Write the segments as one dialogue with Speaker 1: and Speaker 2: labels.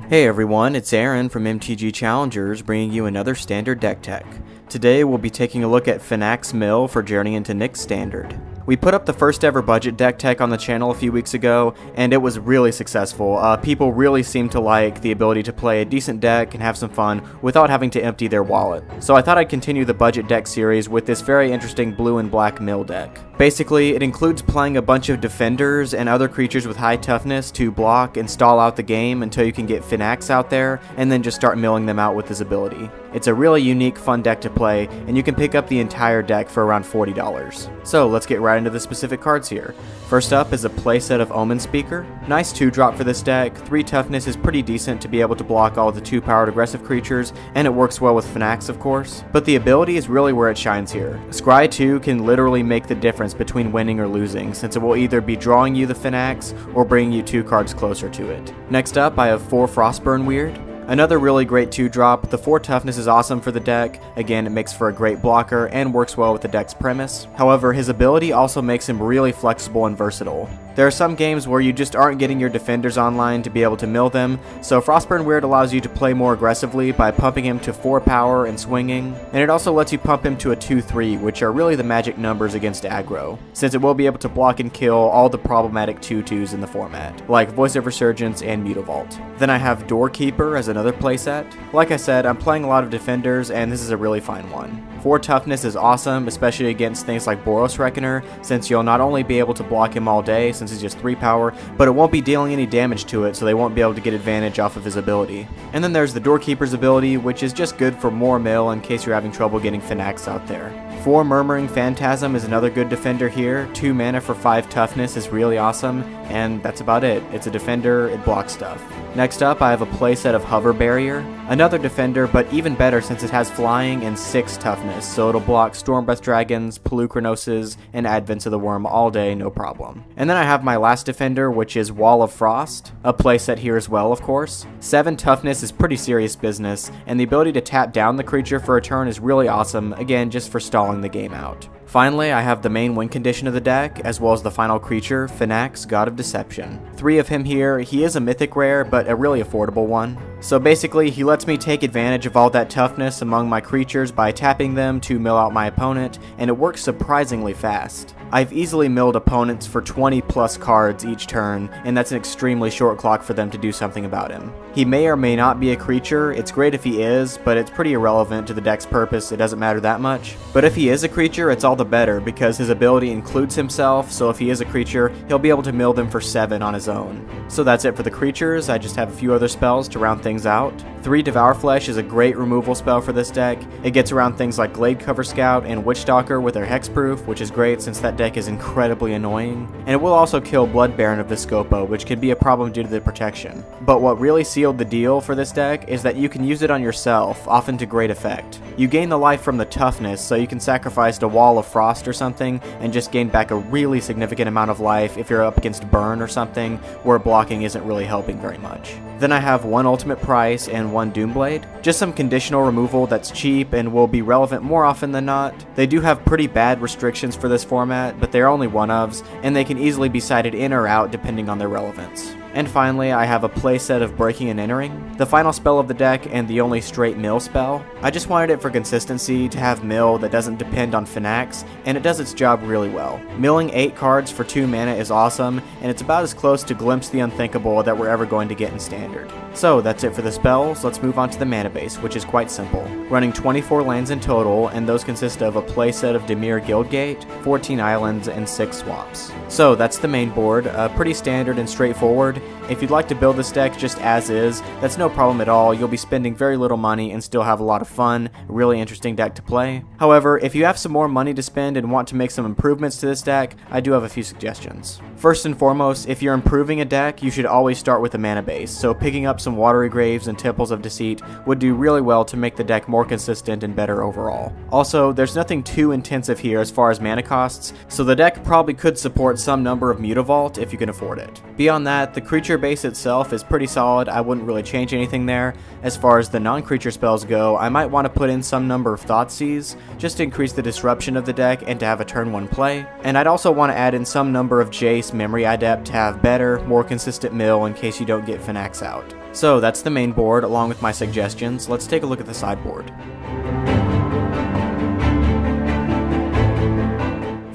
Speaker 1: Hey everyone, it's Aaron from MTGChallengers bringing you another standard deck tech. Today we'll be taking a look at Phenax Mill for Journey into Nyx Standard. We put up the first ever budget deck tech on the channel a few weeks ago, and it was really successful. People really seemed to like the ability to play a decent deck and have some fun without having to empty their wallet. So I thought I'd continue the budget deck series with this very interesting blue and black mill deck. Basically, it includes playing a bunch of defenders and other creatures with high toughness to block and stall out the game until you can get Phenax out there, and then just start milling them out with this ability. It's a really unique, fun deck to play, and you can pick up the entire deck for around $40. So let's get right into the specific cards here. First up is a playset of Omenspeaker. Nice 2-drop for this deck. 3 toughness is pretty decent to be able to block all the 2-powered aggressive creatures, and it works well with Phenax of course. But the ability is really where it shines here. Scry 2 can literally make the difference between winning or losing, since it will either be drawing you the Phenax or bringing you 2 cards closer to it. Next up I have 4 Frostburn Weird. Another really great 2-drop. The 4 toughness is awesome for the deck. Again, it makes for a great blocker and works well with the deck's premise. However, his ability also makes him really flexible and versatile. There are some games where you just aren't getting your defenders online to be able to mill them, so Frostburn Weird allows you to play more aggressively by pumping him to 4 power and swinging, and it also lets you pump him to a 2-3, which are really the magic numbers against aggro, since it will be able to block and kill all the problematic 2-2s in the format, like Voice of Resurgence and Mutavault. Then I have Doorkeeper as another playset. Like I said, I'm playing a lot of defenders, and this is a really fine one. 4 toughness is awesome, especially against things like Boros Reckoner, since you'll not only be able to block him all day since he's just 3 power, but it won't be dealing any damage to it, so they won't be able to get advantage off of his ability. And then there's the Doorkeeper's ability, which is just good for more mill in case you're having trouble getting Phenax out there. 4 Murmuring Phantasm is another good defender here. 2 mana for 5 toughness is really awesome, and that's about it. It's a defender, it blocks stuff. Next up, I have a playset of Hover Barrier. Another defender, but even better since it has flying and 6 toughness, so it'll block Stormbreath Dragons, Pelucranoses, and Advents of the Worm all day, no problem. And then I have my last defender, which is Wall of Frost, a playset here as well, of course. 7 toughness is pretty serious business, and the ability to tap down the creature for a turn is really awesome, again, just for stalling the game out. Finally, I have the main win condition of the deck, as well as the final creature, Phenax, God of Deception. 3 of him here. He is a mythic rare, but a really affordable one. So basically, he lets me take advantage of all that toughness among my creatures by tapping them to mill out my opponent, and it works surprisingly fast. I've easily milled opponents for 20 plus cards each turn, and that's an extremely short clock for them to do something about him. He may or may not be a creature. It's great if he is, but it's pretty irrelevant to the deck's purpose. It doesn't matter that much. But if he is a creature, it's all the better, because his ability includes himself, so if he is a creature, he'll be able to mill them for 7 on his own. So that's it for the creatures. I just have a few other spells to round things out. 3 Devour Flesh is a great removal spell for this deck. It gets around things like Glade Cover Scout and Witchstalker with their hexproof, which is great since that deck is incredibly annoying. And it will also kill Blood Baron of Viscopo, which can be a problem due to the protection. But what really sealed the deal for this deck is that you can use it on yourself, often to great effect. You gain the life from the toughness, so you can sacrifice a Wall of Frost or something and just gain back a really significant amount of life if you're up against Burn or something, where blocking isn't really helping very much. Then I have 1 Ultimate Price and 1 Doomblade. Just some conditional removal that's cheap and will be relevant more often than not. They do have pretty bad restrictions for this format, but they're only one-ofs, and they can easily be sided in or out depending on their relevance. And finally, I have a playset of Breaking and Entering, the final spell of the deck and the only straight mill spell. I just wanted it for consistency, to have mill that doesn't depend on Phenax, and it does its job really well. Milling 8 cards for 2 mana is awesome, and it's about as close to Glimpse the Unthinkable that we're ever going to get in Standard. So that's it for the spells. Let's move on to the mana base, which is quite simple. Running 24 lands in total, and those consist of a playset of Dimir Guildgate, 14 islands, and 6 swamps. So that's the main board, pretty standard and straightforward. If you'd like to build this deck just as is, that's no problem at all. You'll be spending very little money and still have a lot of fun, really interesting deck to play. However, if you have some more money to spend and want to make some improvements to this deck, I do have a few suggestions. First and foremost, if you're improving a deck, you should always start with a mana base, so picking up some Watery Graves and Temples of Deceit would do really well to make the deck more consistent and better overall. Also, there's nothing too intensive here as far as mana costs, so the deck probably could support some number of Mutavault if you can afford it. Beyond that, the creature base itself is pretty solid. I wouldn't really change anything there. As far as the non-creature spells go, I might want to put in some number of Thoughtseize, just to increase the disruption of the deck and to have a turn 1 play. And I'd also want to add in some number of Jace Memory Adept to have better, more consistent mill in case you don't get Phenax out. So that's the main board, along with my suggestions. Let's take a look at the sideboard.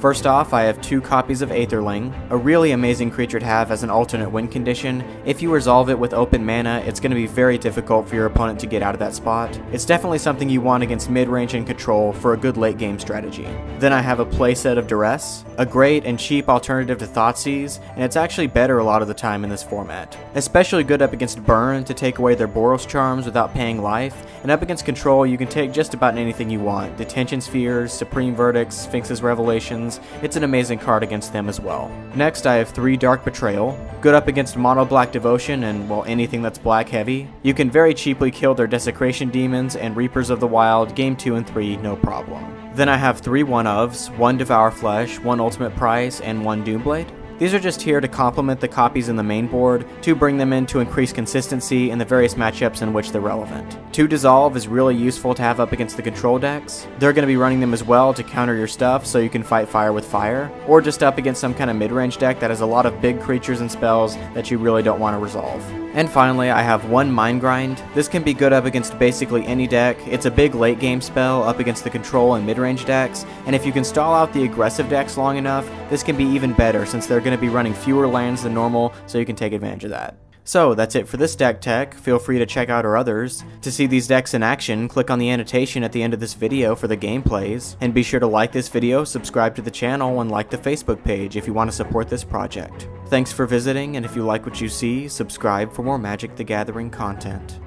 Speaker 1: First off, I have 2 copies of Aetherling, a really amazing creature to have as an alternate win condition. If you resolve it with open mana, it's going to be very difficult for your opponent to get out of that spot. It's definitely something you want against mid-range and control for a good late game strategy. Then I have a playset of Duress, a great and cheap alternative to Thoughtseize, and it's actually better a lot of the time in this format. Especially good up against Burn to take away their Boros charms without paying life, and up against control you can take just about anything you want. Detention Spheres, Supreme Verdicts, Sphinx's Revelations. It's an amazing card against them as well. Next I have 3 Dark Betrayal, good up against Mono Black Devotion and, well, anything that's black heavy. You can very cheaply kill their Desecration Demons and Reapers of the Wild game 2 and 3, no problem. Then I have 3 one-ofs, 1 Devour Flesh, 1 Ultimate Price, and 1 Doomblade. These are just here to complement the copies in the main board, to bring them in to increase consistency in the various matchups in which they're relevant. 2 Dissolve is really useful to have up against the control decks. They're going to be running them as well to counter your stuff so you can fight fire with fire, or just up against some kind of mid-range deck that has a lot of big creatures and spells that you really don't want to resolve. And finally, I have 1 Mind Grind. This can be good up against basically any deck. It's a big late game spell up against the control and mid-range decks, and if you can stall out the aggressive decks long enough, this can be even better since they're going to be running fewer lands than normal, so you can take advantage of that. So that's it for this deck tech. Feel free to check out our others. To see these decks in action, click on the annotation at the end of this video for the gameplays, and be sure to like this video, subscribe to the channel, and like the Facebook page if you want to support this project. Thanks for visiting, and if you like what you see, subscribe for more Magic the Gathering content.